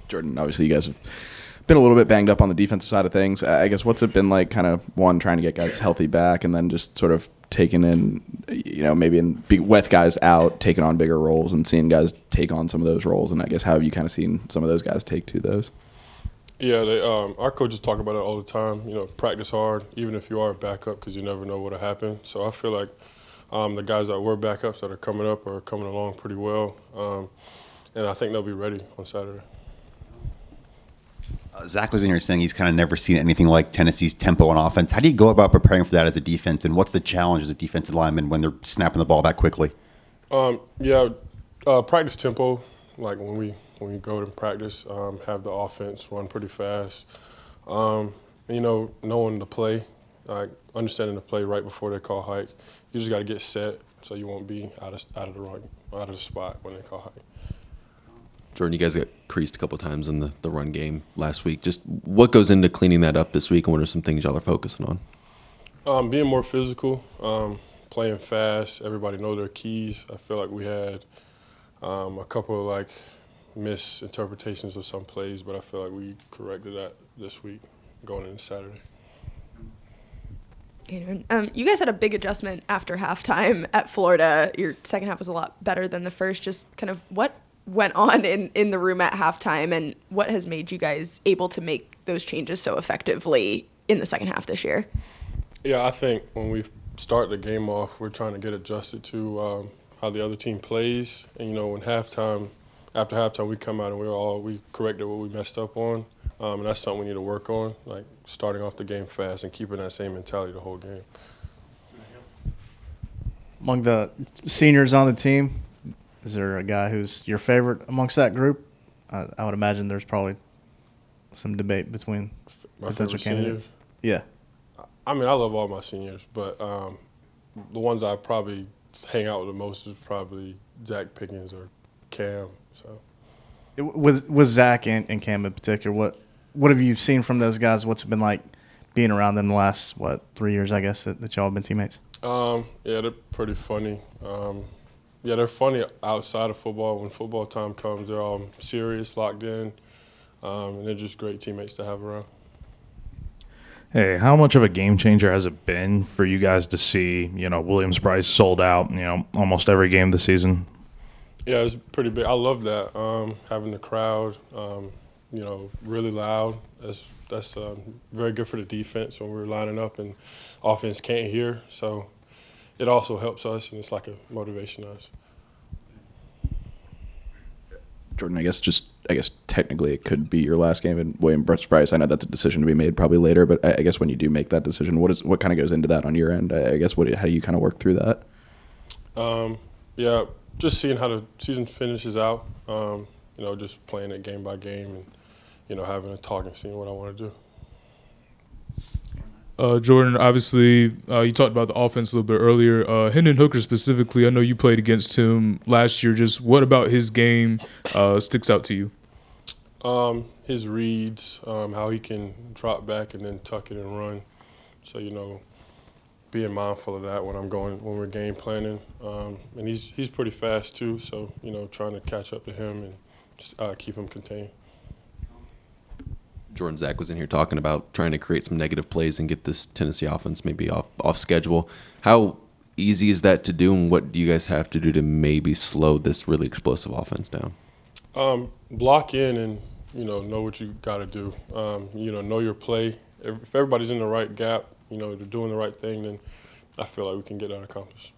Jordan, obviously you guys have been a little bit banged up on the defensive side of things. I guess what's it been like kind of, one, trying to get guys healthy back, and then just sort of taking in, maybe with guys out, taking on bigger roles and seeing guys take on some of those roles, and I guess how have you kind of seen some of those guys take to those? Yeah, our coaches talk about it all the time. Practice hard, even if you are a backup, because you never know what'll happen. So I feel like the guys that were backups that are coming up are coming along pretty well, and I think they'll be ready on Saturday. Zach was in here saying he's kind of never seen anything like Tennessee's tempo on offense. How do you go about preparing for that as a defense, and what's the challenge as a defensive lineman when they're snapping the ball that quickly? Practice tempo, like when we go to practice, have the offense run pretty fast. Knowing the play, like understanding the play right before they call hike. You just got to get set so you won't be out of the spot when they call hike. Jordan, you guys got creased a couple of times in the run game last week. Just what goes into cleaning that up this week, and what are some things y'all are focusing on? Being more physical, playing fast. Everybody know their keys. I feel like we had a couple of misinterpretations of some plays, but I feel like we corrected that this week going into Saturday. You guys had a big adjustment after halftime at Florida. Your second half was a lot better than the first. Just kind of what went on in the room at halftime, and what has made you guys able to make those changes so effectively in the second half this year? Yeah, I think when we start the game off, we're trying to get adjusted to how the other team plays. And, when after halftime, we come out and we corrected what we messed up on. And that's something we need to work on, like starting off the game fast and keeping that same mentality the whole game. Among the seniors on the team, is there a guy who's your favorite amongst that group? I would imagine there's probably some debate between potential candidates. Seniors? Yeah. I love all my seniors, but the ones I probably hang out with the most is probably Zach Pickens or Cam. So, with Zach and Cam in particular, what have you seen from those guys? What's it been like being around them the last 3 years, I guess, that y'all have been teammates? Yeah, they're pretty funny. They're funny outside of football. When football time comes, they're all serious, locked in, and they're just great teammates to have around. Hey, how much of a game changer has it been for you guys to see, Williams-Brice sold out, almost every game this season? Yeah, it's pretty big. I love that, having the crowd, really loud. That's very good for the defense when we're lining up and offense can't hear. So it also helps us, and it's like a motivation to us. Jordan, I guess technically it could be your last game in Williams-Brice. I know that's a decision to be made probably later, but I guess when you do make that decision, what kind of goes into that on your end? I guess how do you kind of work through that? Just seeing how the season finishes out. Just playing it game by game, and having a talk and seeing what I want to do. Jordan, obviously, you talked about the offense a little bit earlier. Hendon Hooker specifically, I know you played against him last year. Just what about his game sticks out to you? His reads, how he can drop back and then tuck it and run. So, being mindful of that when we're game planning. And he's pretty fast too, so, trying to catch up to him and keep him contained. Jordan, Zach was in here talking about trying to create some negative plays and get this Tennessee offense maybe off schedule. How easy is that to do, and what do you guys have to do to maybe slow this really explosive offense down? Block in and, know what you got to do. Know your play. If everybody's in the right gap, they're doing the right thing, then I feel like we can get that accomplished.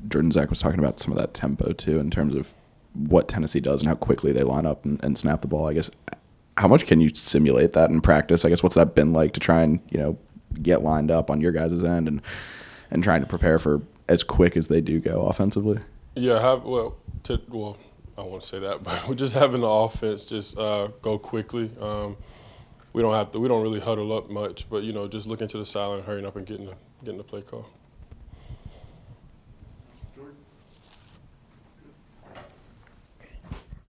Jordan, Zach was talking about some of that tempo too in terms of what Tennessee does and how quickly they line up and snap the ball. I guess how much can you simulate that in practice? I guess what's that been like to try and get lined up on your guys' end and trying to prepare for as quick as they do go offensively? Yeah, I won't say that, but we're just having the offense just go quickly. We don't really huddle up much, but just looking to the sideline, hurrying up and getting the play call.